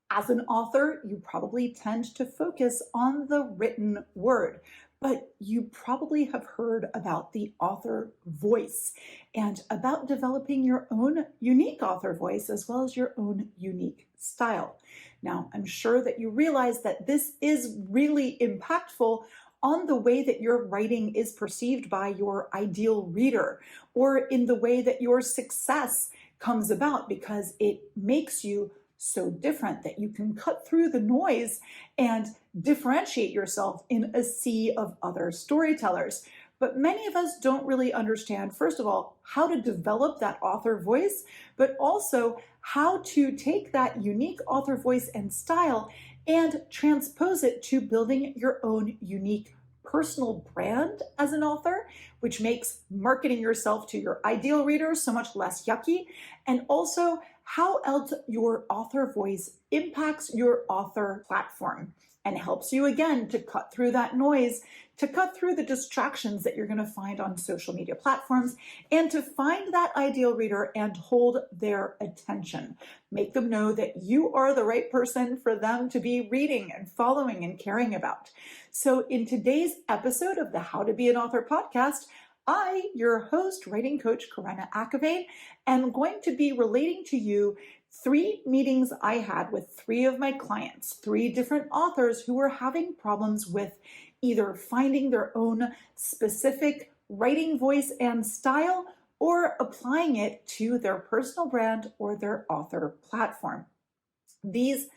As an author, you probably tend to focus on the written word, but you probably have heard about the author voice and about developing your own unique author voice as well as your own unique style. Now, I'm sure that you realize that this is really impactful on the way that your writing is perceived by your ideal reader, or in the way that your success comes about, because it makes you so different that you can cut through the noise and differentiate yourself in a sea of other storytellers. But many of us don't really understand, first of all, how to develop that author voice, but also how to take that unique author voice and style and transpose it to building your own unique personal brand as an author, which makes marketing yourself to your ideal reader so much less yucky, and also how else your author voice impacts your author platform and helps you, again, to cut through that noise, to cut through the distractions that you're going to find on social media platforms, and to find that ideal reader and hold their attention. Make them know that you are the right person for them to be reading and following and caring about. So in today's episode of the How to Be an Author podcast, I, your host, Writing Coach Karena Akhavein, am going to be relating to you 3 meetings I had with 3 of my clients, 3 different authors who were having problems with either finding their own specific writing voice and style or applying it to their personal brand or their author platform. These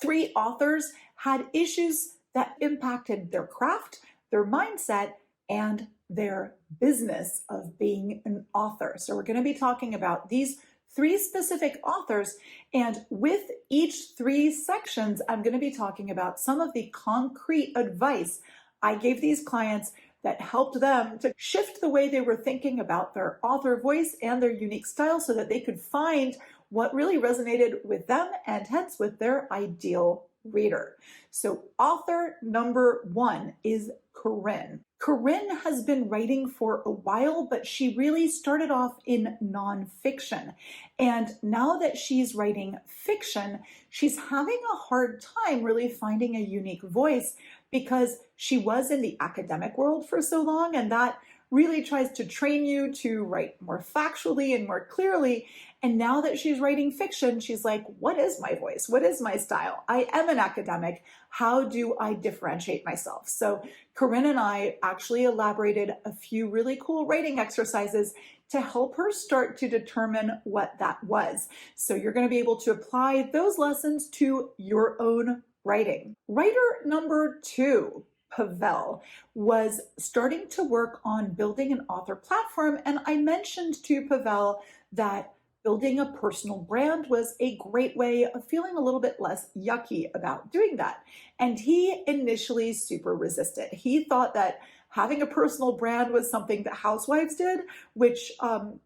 3 authors had issues that impacted their craft, their mindset, and their business of being an author. So we're going to be talking about these 3 specific authors, and with each 3 sections, I'm going to be talking about some of the concrete advice I gave these clients that helped them to shift the way they were thinking about their author voice and their unique style so that they could find what really resonated with them and hence with their ideal reader. So author number 1 is Corinne. Corinne has been writing for a while, but she really started off in nonfiction. And now that she's writing fiction, she's having a hard time really finding a unique voice because she was in the academic world for so long, and that really tries to train you to write more factually and more clearly. And now that she's writing fiction, she's like, what is my voice? What is my style? I am an academic. How do I differentiate myself? So Corinne and I actually elaborated a few really cool writing exercises to help her start to determine what that was. So you're going to be able to apply those lessons to your own writing. Writer number 2, Pavel, was starting to work on building an author platform, and I mentioned to Pavel that building a personal brand was a great way of feeling a little bit less yucky about doing that. And he initially super resisted. He thought that having a personal brand was something that housewives did, which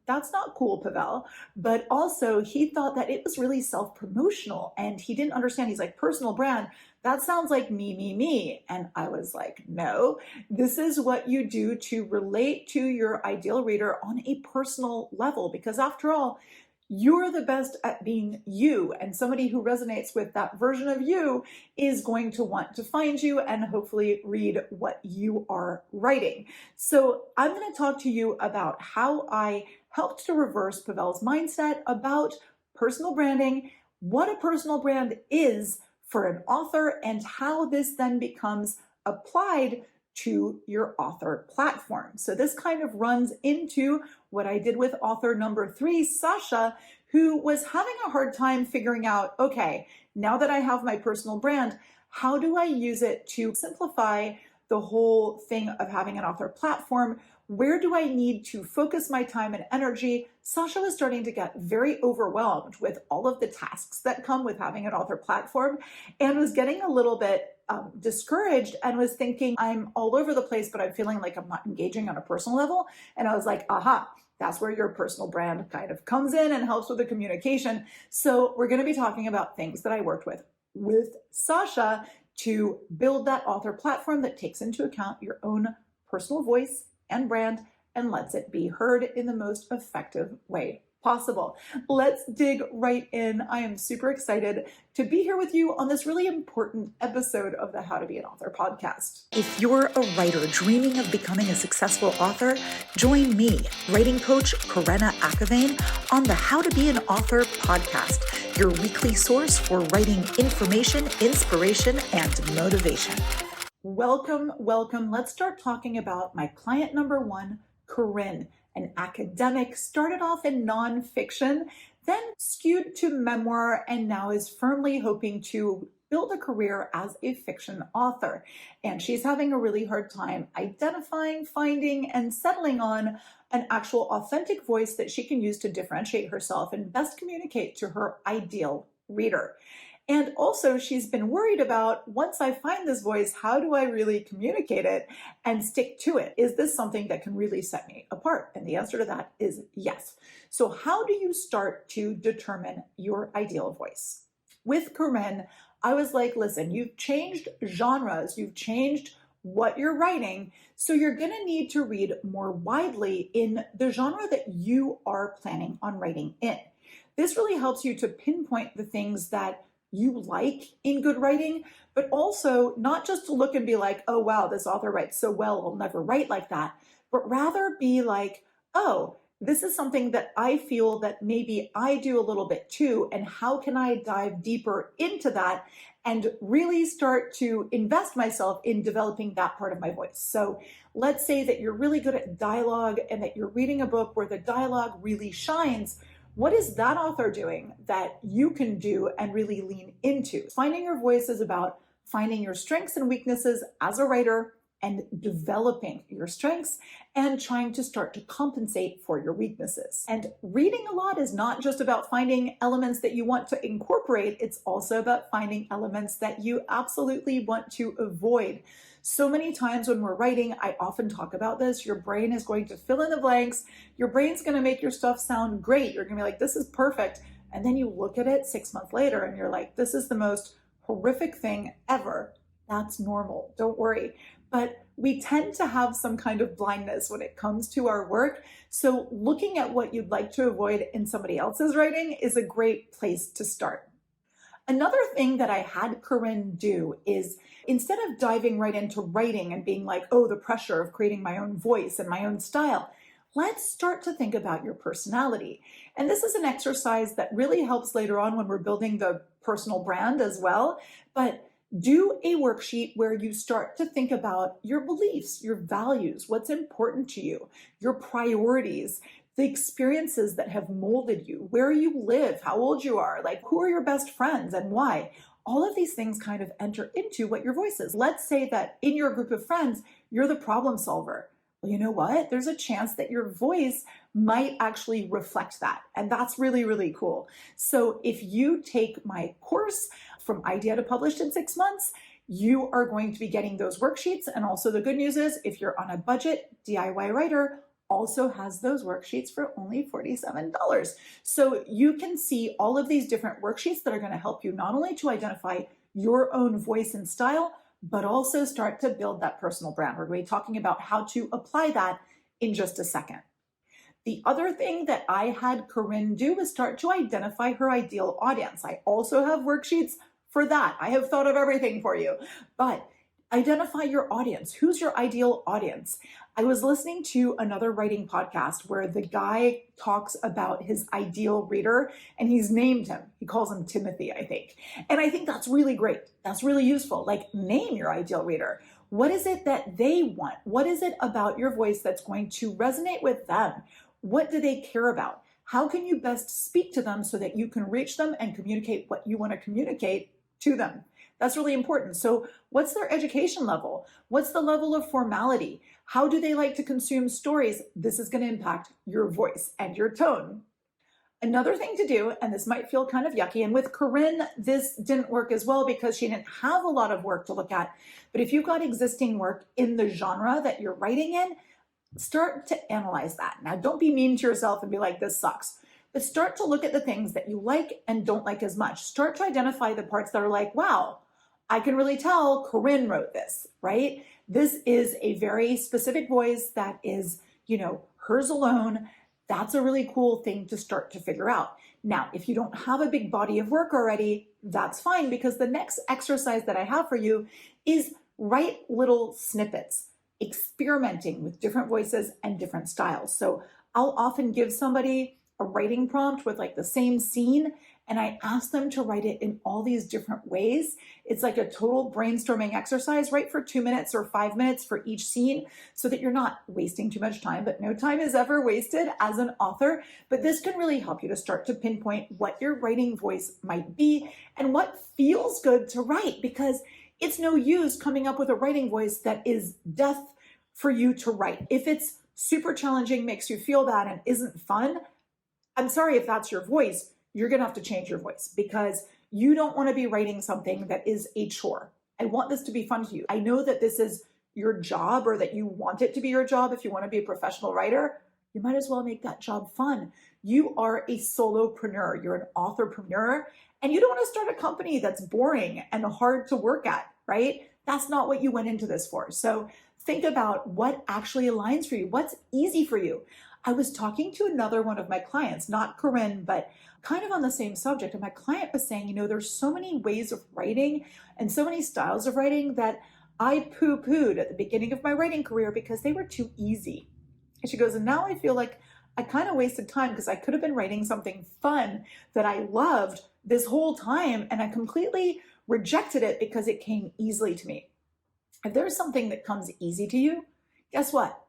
that's not cool, Pavel. But also he thought that it was really self-promotional and he didn't understand. He's like, personal brand, that sounds like me, me, me. And I was like, no, this is what you do to relate to your ideal reader on a personal level, because after all, you're the best at being you, and somebody who resonates with that version of you is going to want to find you and hopefully read what you are writing. So I'm going to talk to you about how I helped to reverse Pavel's mindset about personal branding, what a personal brand is for an author, and how this then becomes applied to your author platform. So this kind of runs into what I did with author number 3, Sasha, who was having a hard time figuring out, okay, now that I have my personal brand, how do I use it to simplify the whole thing of having an author platform? Where do I need to focus my time and energy? Sasha was starting to get very overwhelmed with all of the tasks that come with having an author platform and was getting a little bit discouraged and was thinking, I'm all over the place, but I'm feeling like I'm not engaging on a personal level. And I was like, aha, that's where your personal brand kind of comes in and helps with the communication. So we're going to be talking about things that I worked with Sasha to build that author platform that takes into account your own personal voice and brand and lets it be heard in the most effective way possible. Let's dig right in. I am super excited to be here with you on this really important episode of the How to Be an Author podcast. If you're a writer dreaming of becoming a successful author, join me, writing coach Karena Akhavein, on the How to Be an Author podcast, your weekly source for writing information, inspiration, and motivation. Welcome, welcome. Let's start talking about my client number one, Corinne, an academic, started off in nonfiction, then skewed to memoir, and now is firmly hoping to build a career as a fiction author. And she's having a really hard time identifying, finding, and settling on an actual authentic voice that she can use to differentiate herself and best communicate to her ideal reader. And also, she's been worried about, once I find this voice, how do I really communicate it and stick to it? Is this something that can really set me apart? And the answer to that is yes. So how do you start to determine your ideal voice? With Corinne, I was like, listen, you've changed genres, you've changed what you're writing, so you're going to need to read more widely in the genre that you are planning on writing in. This really helps you to pinpoint the things that you like in good writing, but also not just to look and be like, oh, wow, this author writes so well, I'll never write like that, but rather be like, oh, this is something that I feel that maybe I do a little bit too, and how can I dive deeper into that and really start to invest myself in developing that part of my voice. So let's say that you're really good at dialogue and that you're reading a book where the dialogue really shines. What is that author doing that you can do and really lean into? Finding your voice is about finding your strengths and weaknesses as a writer and developing your strengths and trying to start to compensate for your weaknesses. And reading a lot is not just about finding elements that you want to incorporate, it's also about finding elements that you absolutely want to avoid. So many times when we're writing, I often talk about this, your brain is going to fill in the blanks. Your brain's going to make your stuff sound great. You're going to be like, this is perfect. And then you look at it 6 months later and you're like, this is the most horrific thing ever. That's normal. Don't worry. But we tend to have some kind of blindness when it comes to our work. So looking at what you'd like to avoid in somebody else's writing is a great place to start. Another thing that I had Corinne do is, instead of diving right into writing and being like, oh, the pressure of creating my own voice and my own style, let's start to think about your personality. And this is an exercise that really helps later on when we're building the personal brand as well. But do a worksheet where you start to think about your beliefs, your values, what's important to you, your priorities, the experiences that have molded you, where you live, how old you are, like who are your best friends and why. All of these things kind of enter into what your voice is. Let's say that in your group of friends, you're the problem solver. Well, you know what? There's a chance that your voice might actually reflect that. And that's really, really cool. So if you take my course from idea to published in 6 months, you are going to be getting those worksheets. And also the good news is, if you're on a budget, DIY Writer also has those worksheets for only $47. So you can see all of these different worksheets that are going to help you not only to identify your own voice and style, but also start to build that personal brand. We're going to be talking about how to apply that in just a second. The other thing that I had Corinne do was start to identify her ideal audience. I also have worksheets for that. I have thought of everything for you, but identify your audience. Who's your ideal audience? I was listening to another writing podcast where the guy talks about his ideal reader and he's named him. He calls him Timothy, I think. And I think that's really great. That's really useful. Like, name your ideal reader. What is it that they want? What is it about your voice that's going to resonate with them? What do they care about? How can you best speak to them so that you can reach them and communicate what you want to communicate to them? That's really important. So what's their education level? What's the level of formality? How do they like to consume stories? This is going to impact your voice and your tone. Another thing to do, and this might feel kind of yucky, and with Corinne, this didn't work as well because she didn't have a lot of work to look at. But if you've got existing work in the genre that you're writing in, start to analyze that. Now, don't be mean to yourself and be like, this sucks. But start to look at the things that you like and don't like as much. Start to identify the parts that are like, wow, I can really tell Corinne wrote this, right? This is a very specific voice that is, hers alone. That's a really cool thing to start to figure out. Now, if you don't have a big body of work already, that's fine, because the next exercise that I have for you is write little snippets, experimenting with different voices and different styles. So I'll often give somebody a writing prompt with like the same scene, and I ask them to write it in all these different ways. It's like a total brainstorming exercise, right? For 2 minutes or 5 minutes for each scene, so that you're not wasting too much time, but no time is ever wasted as an author. But this can really help you to start to pinpoint what your writing voice might be and what feels good to write, because it's no use coming up with a writing voice that is death for you to write. If it's super challenging, makes you feel bad, and isn't fun, I'm sorry, if that's your voice, you're going to have to change your voice, because you don't want to be writing something that is a chore. I want this to be fun to you. I know that this is your job, or that you want it to be your job. If you want to be a professional writer, you might as well make that job fun. You are a solopreneur. You're an authorpreneur, and you don't want to start a company that's boring and hard to work at, right? That's not what you went into this for. So think about what actually aligns for you. What's easy for you? I was talking to another one of my clients, not Corinne, but kind of on the same subject. And my client was saying, there's so many ways of writing and so many styles of writing that I poo-pooed at the beginning of my writing career because they were too easy. And she goes, and now I feel like I kind of wasted time, because I could have been writing something fun that I loved this whole time, and I completely rejected it because it came easily to me. If there's something that comes easy to you, guess what?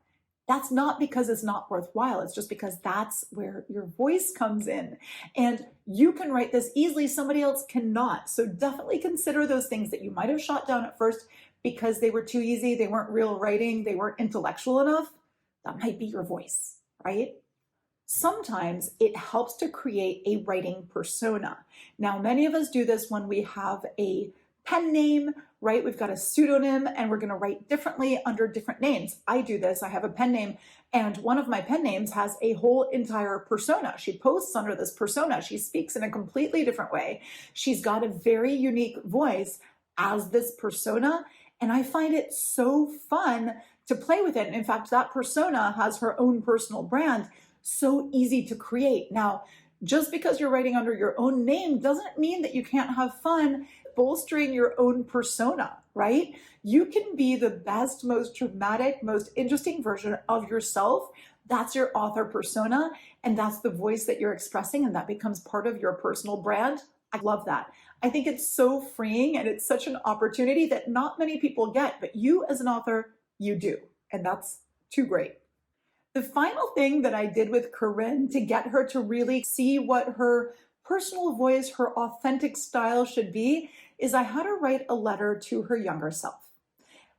That's not because it's not worthwhile. It's just because that's where your voice comes in. And you can write this easily, somebody else cannot. So definitely consider those things that you might have shot down at first because they were too easy, they weren't real writing, they weren't intellectual enough. That might be your voice, right? Sometimes it helps to create a writing persona. Now, many of us do this when we have a pen name, right? We've got a pseudonym and we're going to write differently under different names. I do this. I have a pen name, and one of my pen names has a whole entire persona. She posts under this persona. She speaks in a completely different way. She's got a very unique voice as this persona, and I find it so fun to play with it. And in fact, that persona has her own personal brand, so easy to create. Now, just because you're writing under your own name doesn't mean that you can't have fun bolstering your own persona, right? You can be the best, most dramatic, most interesting version of yourself. That's your author persona, and that's the voice that you're expressing, and that becomes part of your personal brand. I love that. I think it's so freeing, and it's such an opportunity that not many people get, but you as an author, you do, and that's too great. The final thing that I did with Corinne to get her to really see what her personal voice, her authentic style should be, is I had her write a letter to her younger self.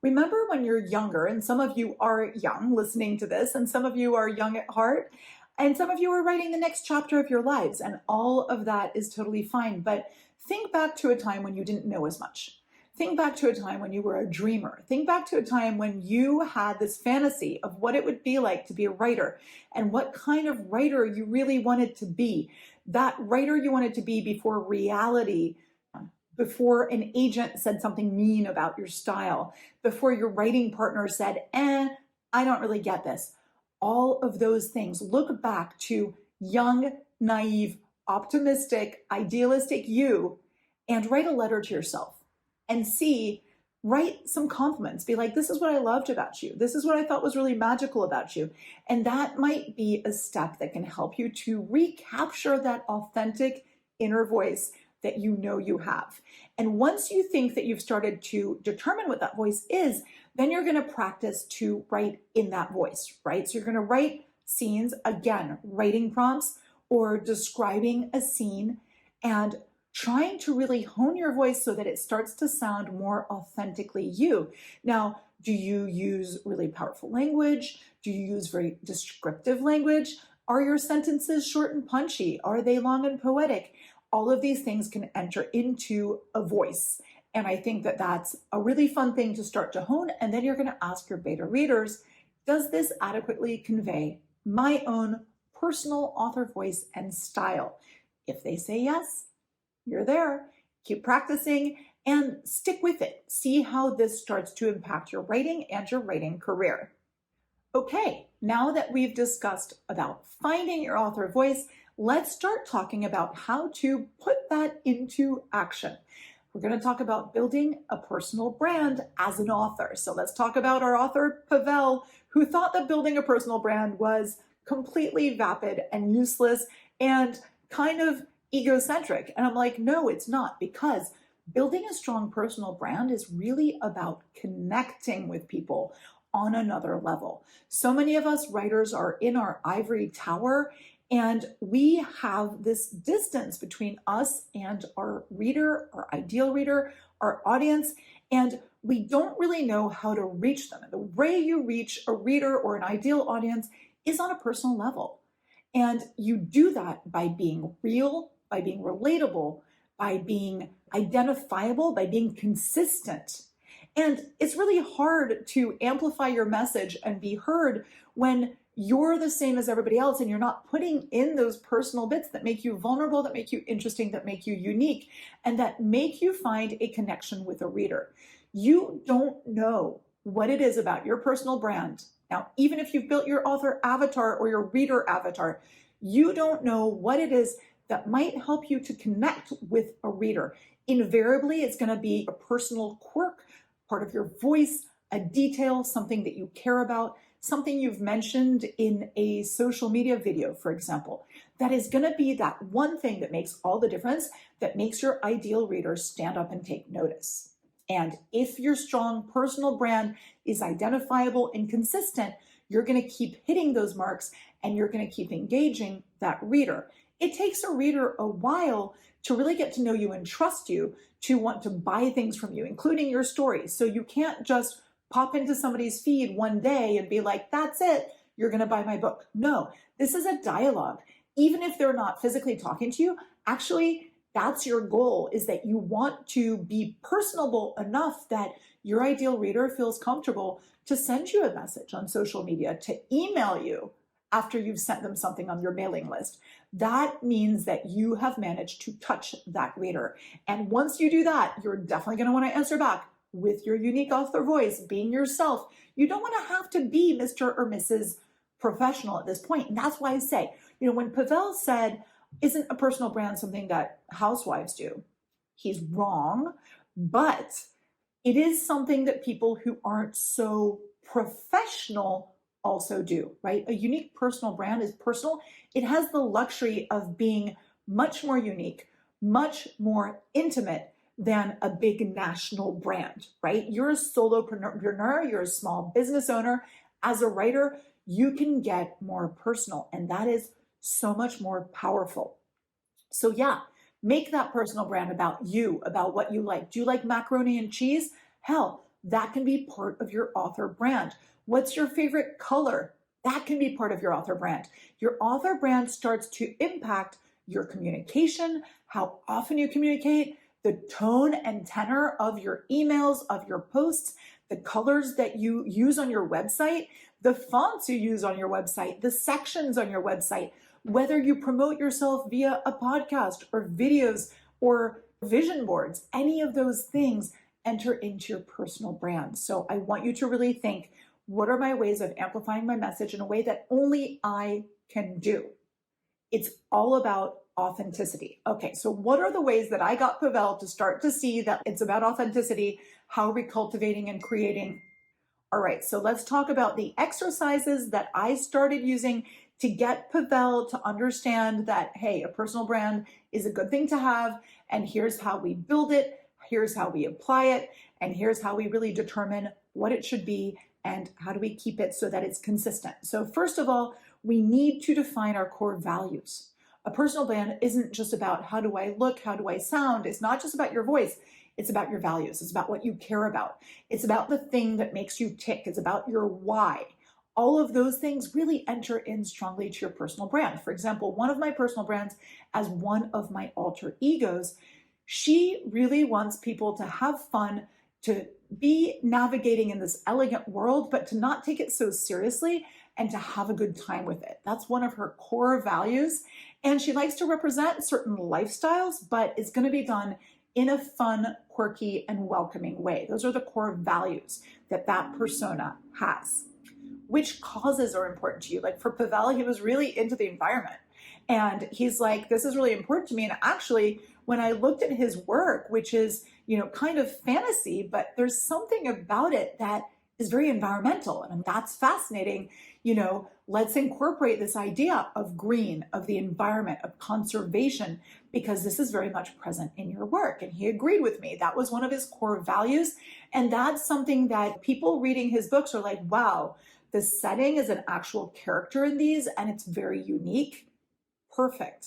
Remember when you're younger, and some of you are young listening to this, and some of you are young at heart, and some of you are writing the next chapter of your lives, and all of that is totally fine. But think back to a time when you didn't know as much. Think back to a time when you were a dreamer. Think back to a time when you had this fantasy of what it would be like to be a writer and what kind of writer you really wanted to be. That writer you wanted to be before reality, before an agent said something mean about your style, before your writing partner said, I don't really get this. All of those things. Look back to young, naive, optimistic, idealistic you, and write a letter to yourself. And write some compliments. Be like, this is what I loved about you. This is what I thought was really magical about you. And that might be a step that can help you to recapture that authentic inner voice that you know you have. And once you think that you've started to determine what that voice is, then you're going to practice to write in that voice, right? So you're going to write scenes, again, writing prompts or describing a scene, and trying to really hone your voice so that it starts to sound more authentically you. Now, do you use really powerful language? Do you use very descriptive language? Are your sentences short and punchy? Are they long and poetic? All of these things can enter into a voice. And I think that that's a really fun thing to start to hone. And then you're going to ask your beta readers, does this adequately convey my own personal author voice and style? If they say yes, you're there. Keep practicing and stick with it. See how this starts to impact your writing and your writing career. Okay, now that we've discussed about finding your author voice, let's start talking about how to put that into action. We're going to talk about building a personal brand as an author. So let's talk about our author, Pavel, who thought that building a personal brand was completely vapid and useless and kind of egocentric. And I'm like, no, it's not, because building a strong personal brand is really about connecting with people on another level. So many of us writers are in our ivory tower, and we have this distance between us and our reader, our ideal reader, our audience, and we don't really know how to reach them. And the way you reach a reader or an ideal audience is on a personal level. And you do that by being real, by being relatable, by being identifiable, by being consistent. And it's really hard to amplify your message and be heard when you're the same as everybody else and you're not putting in those personal bits that make you vulnerable, that make you interesting, that make you unique, and that make you find a connection with a reader. You don't know what it is about your personal brand. Now, even if you've built your author avatar or your reader avatar, you don't know what it is that might help you to connect with a reader. Invariably, it's going to be a personal quirk, part of your voice, a detail, something that you care about, something you've mentioned in a social media video, for example. That is going to be that one thing that makes all the difference, that makes your ideal reader stand up and take notice. And if your strong personal brand is identifiable and consistent, you're going to keep hitting those marks and you're going to keep engaging that reader. It takes a reader a while to really get to know you and trust you, to want to buy things from you, including your stories. So you can't just pop into somebody's feed one day and be like, that's it, you're going to buy my book. No, this is a dialogue. Even if they're not physically talking to you, actually, that's your goal, is that you want to be personable enough that your ideal reader feels comfortable to send you a message on social media, to email you after you've sent them something on your mailing list. That means that you have managed to touch that reader. And once you do that, you're definitely going to want to answer back with your unique author voice, being yourself. You don't want to have to be Mr. or Mrs. Professional at this point. And that's why I say, when Pavel said, isn't a personal brand something that housewives do? He's wrong, but it is something that people who aren't so professional also do, right? A unique personal brand is personal. It has the luxury of being much more unique, much more intimate than a big national brand, right? You're a solopreneur, you're a small business owner. As a writer, you can get more personal, and that is so much more powerful. So yeah, make that personal brand about you, about what you like. Do you like macaroni and cheese? Hell, that can be part of your author brand. What's your favorite color? That can be part of your author brand. Your author brand starts to impact your communication, how often you communicate, the tone and tenor of your emails, of your posts, the colors that you use on your website, the fonts you use on your website, the sections on your website, whether you promote yourself via a podcast or videos or vision boards, any of those things enter into your personal brand. So I want you to really think, what are my ways of amplifying my message in a way that only I can do? It's all about authenticity. Okay, so what are the ways that I got Pavel to start to see that it's about authenticity? How are we cultivating and creating? All right, so let's talk about the exercises that I started using to get Pavel to understand that, hey, a personal brand is a good thing to have, and here's how we build it, here's how we apply it, and here's how we really determine what it should be and how do we keep it so that it's consistent. So first of all, we need to define our core values. A personal brand isn't just about how do I look, how do I sound. It's not just about your voice. It's about your values. It's about what you care about. It's about the thing that makes you tick. It's about your why. All of those things really enter in strongly to your personal brand. For example, one of my personal brands, as one of my alter egos, she really wants people to have fun, to be navigating in this elegant world, but to not take it so seriously and to have a good time with it. That's one of her core values. And she likes to represent certain lifestyles, but it's going to be done in a fun, quirky, and welcoming way. Those are the core values that that persona has. which causes are important to you. Like for Pavel, he was really into the environment. And he's like, this is really important to me. And actually, when I looked at his work, which is, kind of fantasy, but there's something about it that is very environmental. And that's fascinating. Let's incorporate this idea of green, of the environment, of conservation, because this is very much present in your work. And he agreed with me. That was one of his core values. And that's something that people reading his books are like, wow, the setting is an actual character in these, and it's very unique. Perfect.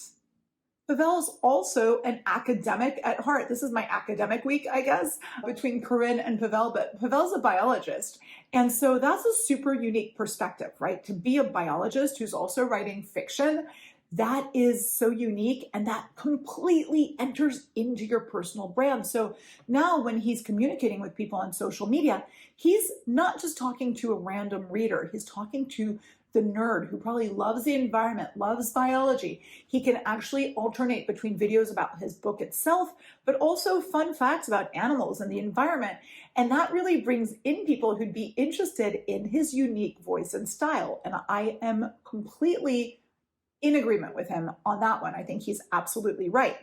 Pavel is also an academic at heart. This is my academic week, I guess, between Corinne and Pavel, but Pavel's a biologist. And so that's a super unique perspective, right? To be a biologist who's also writing fiction, that is so unique, and that completely enters into your personal brand. So now when he's communicating with people on social media, he's not just talking to a random reader, he's talking to the nerd who probably loves the environment, loves biology. He can actually alternate between videos about his book itself, but also fun facts about animals and the environment. And that really brings in people who'd be interested in his unique voice and style. And I am completely in agreement with him on that one. I think he's absolutely right.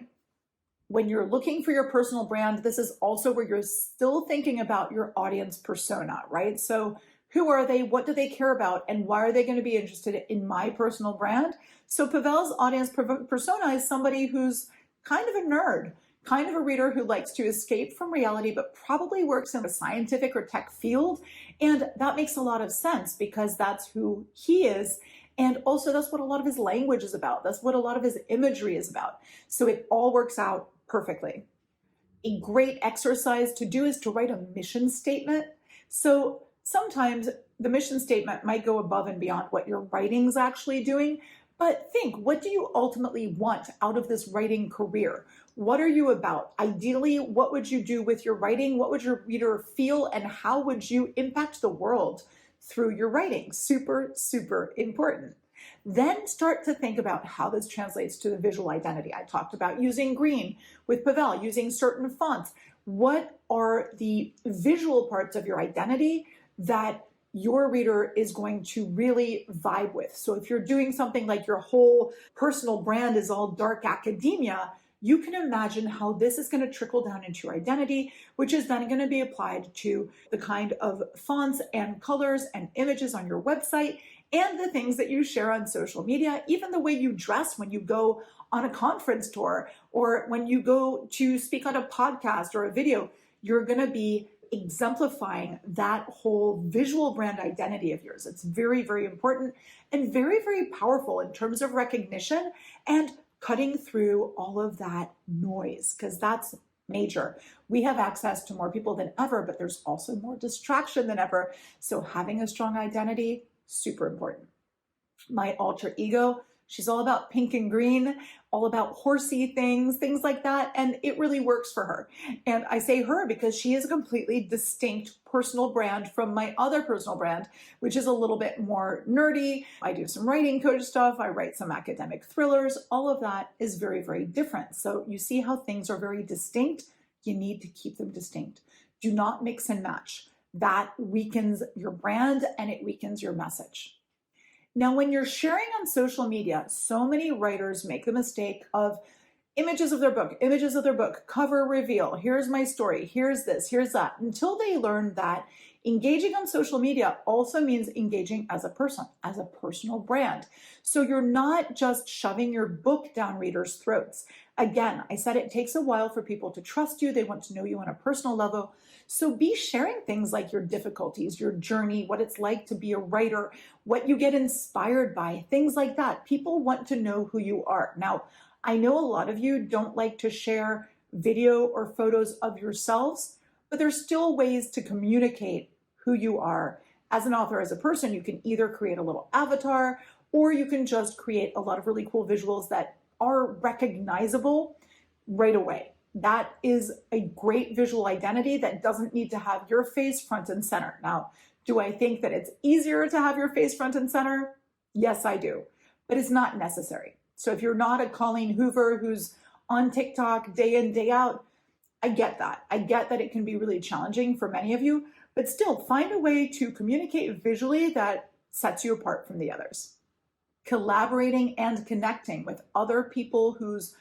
When you're looking for your personal brand, this is also where you're still thinking about your audience persona, right? So who are they? What do they care about? And why are they going to be interested in my personal brand? So Pavel's audience persona is somebody who's kind of a nerd, kind of a reader who likes to escape from reality, but probably works in a scientific or tech field. And that makes a lot of sense because that's who he is. And also that's what a lot of his language is about. That's what a lot of his imagery is about. So it all works out perfectly. A great exercise to do is to write a mission statement. So sometimes the mission statement might go above and beyond what your writing's actually doing, but think, what do you ultimately want out of this writing career? What are you about? Ideally, what would you do with your writing? What would your reader feel? And how would you impact the world through your writing? Super, super important. Then start to think about how this translates to the visual identity. I talked about using green with Pavel, using certain fonts. What are the visual parts of your identity that your reader is going to really vibe with? So if you're doing something like your whole personal brand is all dark academia, you can imagine how this is going to trickle down into your identity, which is then going to be applied to the kind of fonts and colors and images on your website and the things that you share on social media, even the way you dress when you go on a conference tour or when you go to speak on a podcast or a video. You're going to be exemplifying that whole visual brand identity of yours. It's very, very important and very, very powerful in terms of recognition and cutting through all of that noise, because that's major. We have access to more people than ever, but there's also more distraction than ever. So having a strong identity, super important. My alter ego, she's all about pink and green, all about horsey things like that. And it really works for her. And I say her because she is a completely distinct personal brand from my other personal brand, which is a little bit more nerdy. I do some writing coach stuff. I write some academic thrillers. All of that is very, very different. So you see how things are very distinct. You need to keep them distinct. Do not mix and match. That weakens your brand and it weakens your message. Now, when you're sharing on social media, so many writers make the mistake of images of their book, cover reveal, here's my story, here's this, here's that, until they learn that engaging on social media also means engaging as a person, as a personal brand. So you're not just shoving your book down readers' throats. Again, I said it takes a while for people to trust you. They want to know you on a personal level. So be sharing things like your difficulties, your journey, what it's like to be a writer, what you get inspired by, things like that. People want to know who you are. Now, I know a lot of you don't like to share video or photos of yourselves, but there's still ways to communicate who you are. As an author, as a person, you can either create a little avatar or you can just create a lot of really cool visuals that are recognizable right away. That is a great visual identity that doesn't need to have your face front and center. Now, do I think that it's easier to have your face front and center? Yes, I do, but it's not necessary. So if you're not a Colleen Hoover who's on TikTok day in, day out, I get that. I get that it can be really challenging for many of you, but still find a way to communicate visually that sets you apart from the others. Collaborating and connecting with other people whose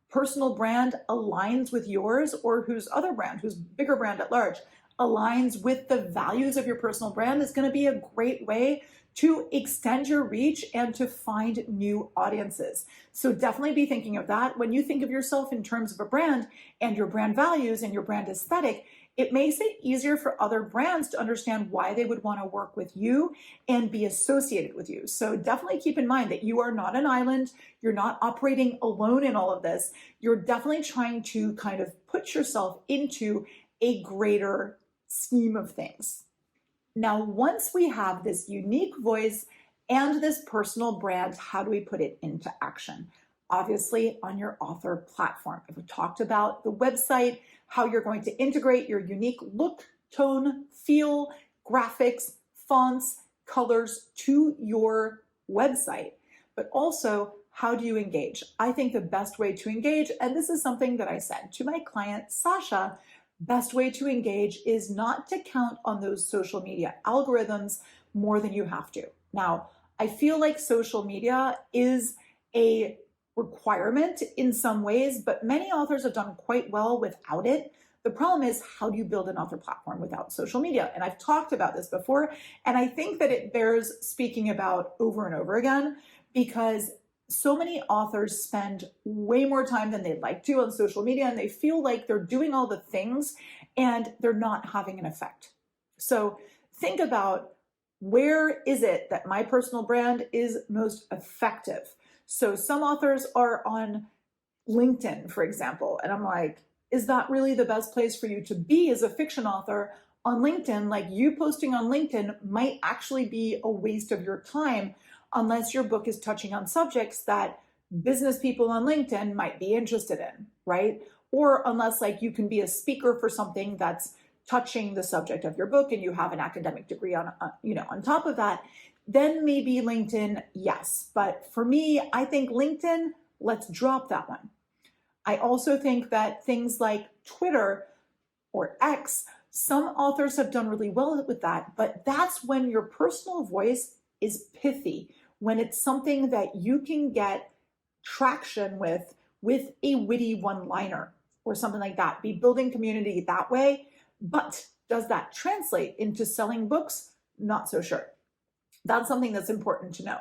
personal brand aligns with yours, or whose other brand, whose bigger brand at large, aligns with the values of your personal brand, is going to be a great way to extend your reach and to find new audiences. So definitely be thinking of that. When you think of yourself in terms of a brand and your brand values and your brand aesthetic, it makes it easier for other brands to understand why they would want to work with you and be associated with you. So definitely keep in mind that you are not an island. You're not operating alone in all of this. You're definitely trying to kind of put yourself into a greater scheme of things. Now, once we have this unique voice and this personal brand, how do we put it into action? Obviously, on your author platform. I've talked about the website, how you're going to integrate your unique look, tone, feel, graphics, fonts, colors to your website, but also how do you engage? I think the best way to engage, and this is something that I said to my client, Sasha, best way to engage is not to count on those social media algorithms more than you have to. Now, I feel like social media is a requirement in some ways, but many authors have done quite well without it. The problem is, how do you build an author platform without social media? And I've talked about this before, and I think that it bears speaking about over and over again, because so many authors spend way more time than they'd like to on social media, and they feel like they're doing all the things and they're not having an effect. So think about, where is it that my personal brand is most effective? So some authors are on LinkedIn, for example, and I'm like, is that really the best place for you to be as a fiction author on LinkedIn? Like, you posting on LinkedIn might actually be a waste of your time unless your book is touching on subjects that business people on LinkedIn might be interested in, right? Or unless, like, you can be a speaker for something that's touching the subject of your book and you have an academic degree on top of that, then maybe LinkedIn, yes. But for me, I think LinkedIn, let's drop that one. I also think that things like Twitter or X, some authors have done really well with that, but that's when your personal voice is pithy, when it's something that you can get traction with a witty one-liner or something like that. Be building community that way. But does that translate into selling books? Not so sure. That's something that's important to know.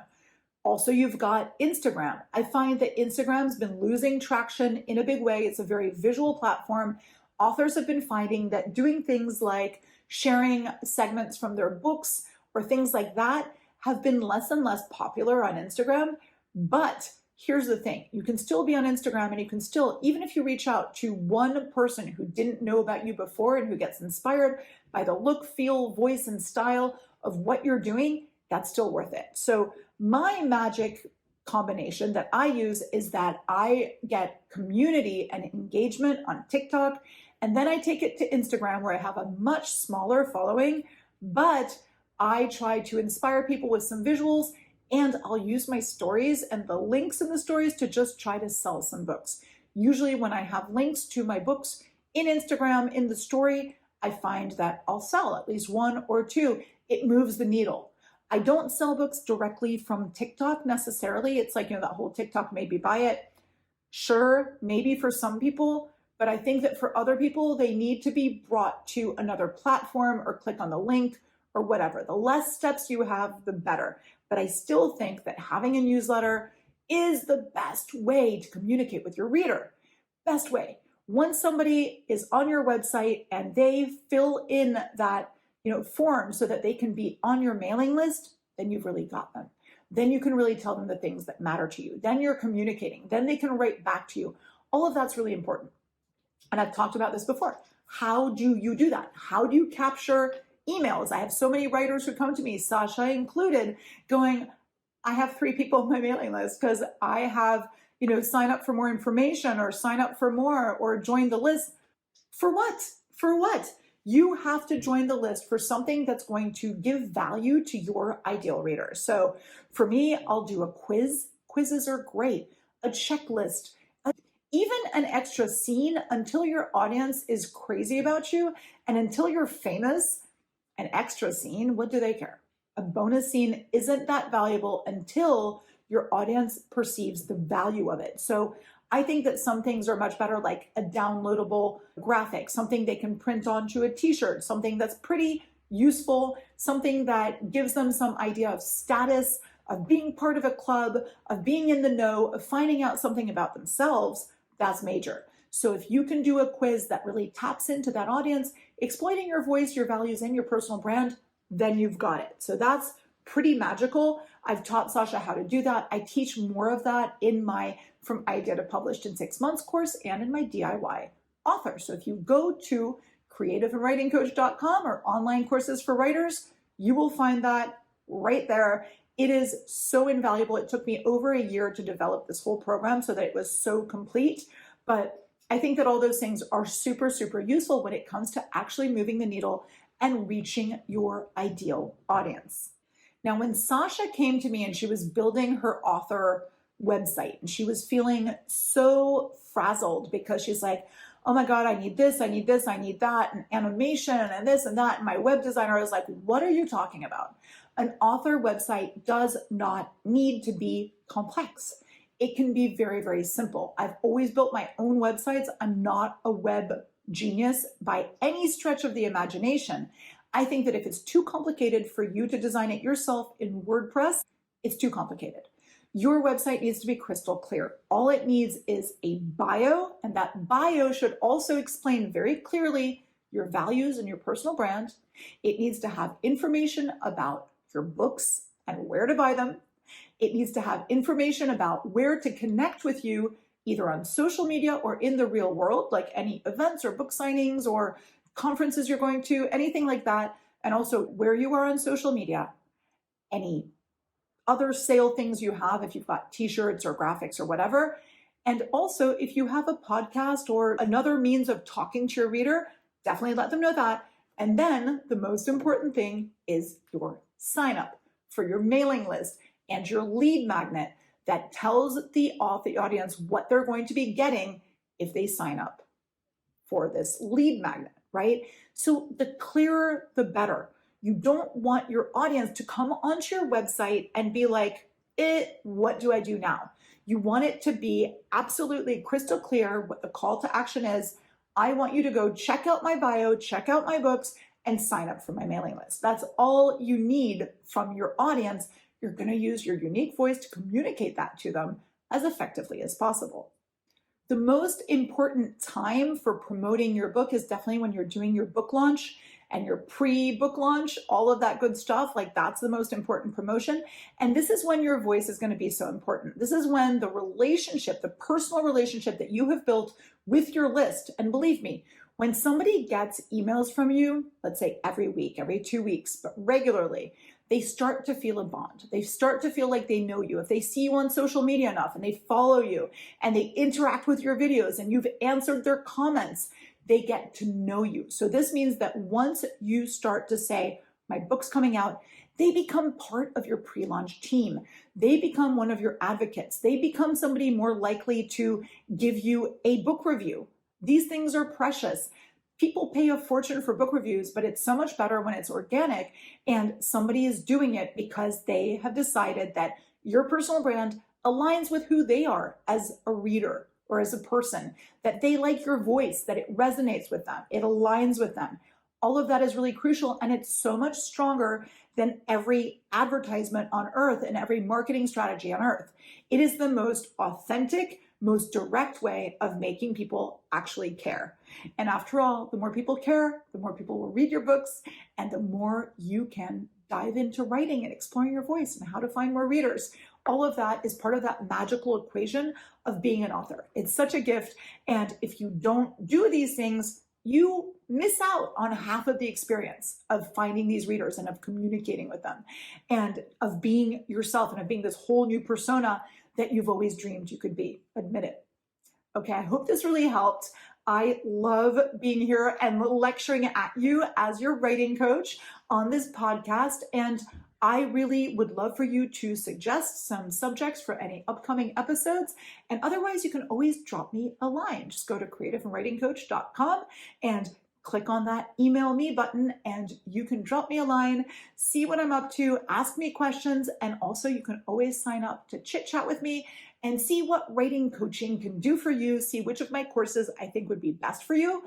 Also, you've got Instagram. I find that Instagram's been losing traction in a big way. It's a very visual platform. Authors have been finding that doing things like sharing segments from their books or things like that have been less and less popular on Instagram. But here's the thing, you can still be on Instagram, and you can still, even if you reach out to one person who didn't know about you before and who gets inspired by the look, feel, voice, and style of what you're doing, that's still worth it. So my magic combination that I use is that I get community and engagement on TikTok, and then I take it to Instagram, where I have a much smaller following, but I try to inspire people with some visuals, and I'll use my stories and the links in the stories to just try to sell some books. Usually when I have links to my books in Instagram in the story, I find that I'll sell at least one or two. It moves the needle. I don't sell books directly from TikTok necessarily. It's like, that whole TikTok made me buy it. Sure, maybe for some people, but I think that for other people, they need to be brought to another platform or click on the link or whatever. The less steps you have, the better. But I still think that having a newsletter is the best way to communicate with your reader. Best way. Once somebody is on your website and they fill in that form so that they can be on your mailing list, then you've really got them. Then you can really tell them the things that matter to you. Then you're communicating. Then they can write back to you. All of that's really important. And I've talked about this before. How do you do that? How do you capture emails? I have so many writers who come to me, Sasha included, going, I have 3 people on my mailing list because I have, sign up for more information or sign up for more or join the list. For what? For what? You have to join the list for something that's going to give value to your ideal reader. So for me, I'll do a quiz. Quizzes are great. A checklist. Even an extra scene until your audience is crazy about you and until you're famous. An extra scene, what do they care? A bonus scene isn't that valuable until your audience perceives the value of it. So I think that some things are much better, like a downloadable graphic, something they can print onto a t-shirt, something that's pretty useful, something that gives them some idea of status, of being part of a club, of being in the know, of finding out something about themselves. That's major. So if you can do a quiz that really taps into that audience, exploiting your voice, your values, and your personal brand, then you've got it. So that's pretty magical. I've taught Sasha how to do that. I teach more of that in my From Idea to Published in 6 Months course and in my DIY author. So if you go to creativeandwritingcoach.com or online courses for writers, you will find that right there. It is so invaluable. It took me over a year to develop this whole program so that it was so complete. But I think that all those things are super, super useful when it comes to actually moving the needle and reaching your ideal audience. Now, when Sasha came to me and she was building her author website and she was feeling so frazzled because she's like, oh my God, I need this, I need this, I need that, and animation and this and that. And my web designer was like, what are you talking about? An author website does not need to be complex. It can be very, very simple. I've always built my own websites. I'm not a web genius by any stretch of the imagination. I think that if it's too complicated for you to design it yourself in WordPress, it's too complicated. Your website needs to be crystal clear. All it needs is a bio, and that bio should also explain very clearly your values and your personal brand. It needs to have information about your books and where to buy them. It needs to have information about where to connect with you, either on social media or in the real world, like any events or book signings or conferences you're going to, anything like that. And also where you are on social media, any other sale things you have, if you've got t-shirts or graphics or whatever. And also if you have a podcast or another means of talking to your reader, definitely let them know that. And then the most important thing is your sign up for your mailing list and your lead magnet that tells the audience what they're going to be getting if they sign up for this lead magnet, right? So the clearer, the better. You don't want your audience to come onto your website and be like, what do I do now? You want it to be absolutely crystal clear what the call to action is. I want you to go check out my bio, check out my books, and sign up for my mailing list. That's all you need from your audience. You're going to use your unique voice to communicate that to them as effectively as possible. The most important time for promoting your book is definitely when you're doing your book launch and your pre-book launch, all of that good stuff. Like that's the most important promotion. And this is when your voice is going to be so important. This is when the relationship, the personal relationship that you have built with your list, and believe me, when somebody gets emails from you, let's say every week, every 2 weeks, but regularly, they start to feel a bond. They start to feel like they know you. If they see you on social media enough and they follow you and they interact with your videos and you've answered their comments, they get to know you. So this means that once you start to say, my book's coming out, they become part of your pre-launch team. They become one of your advocates. They become somebody more likely to give you a book review. These things are precious. People pay a fortune for book reviews, but it's so much better when it's organic and somebody is doing it because they have decided that your personal brand aligns with who they are as a reader or as a person, that they like your voice, that it resonates with them, it aligns with them. All of that is really crucial, and it's so much stronger than every advertisement on earth and every marketing strategy on earth. It is the most authentic, most direct way of making people actually care. And after all, the more people care, the more people will read your books, and the more you can dive into writing and exploring your voice and how to find more readers. All of that is part of that magical equation of being an author. It's such a gift. And if you don't do these things, you miss out on half of the experience of finding these readers and of communicating with them and of being yourself and of being this whole new persona that you've always dreamed you could be. Admit it. Okay, I hope this really helped. I love being here and lecturing at you as your writing coach on this podcast. And I really would love for you to suggest some subjects for any upcoming episodes. And otherwise, you can always drop me a line. Just go to creativeandwritingcoach.com and click on that email me button and you can drop me a line, see what I'm up to, ask me questions, and also you can always sign up to chit chat with me and see what writing coaching can do for you, see which of my courses I think would be best for you.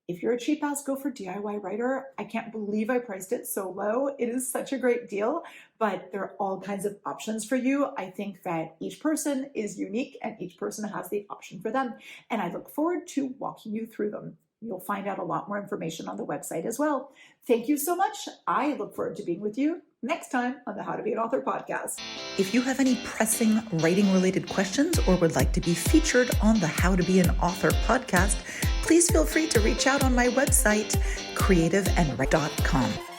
If you're a cheap ass gopher DIY writer, I can't believe I priced it so low. It is such a great deal, but there are all kinds of options for you. I think that each person is unique and each person has the option for them. And I look forward to walking you through them. You'll find out a lot more information on the website as well. Thank you so much. I look forward to being with you next time on the How to Be an Author podcast. If you have any pressing writing related questions or would like to be featured on the How to Be an Author podcast, please feel free to reach out on my website, creativeandwrite.com.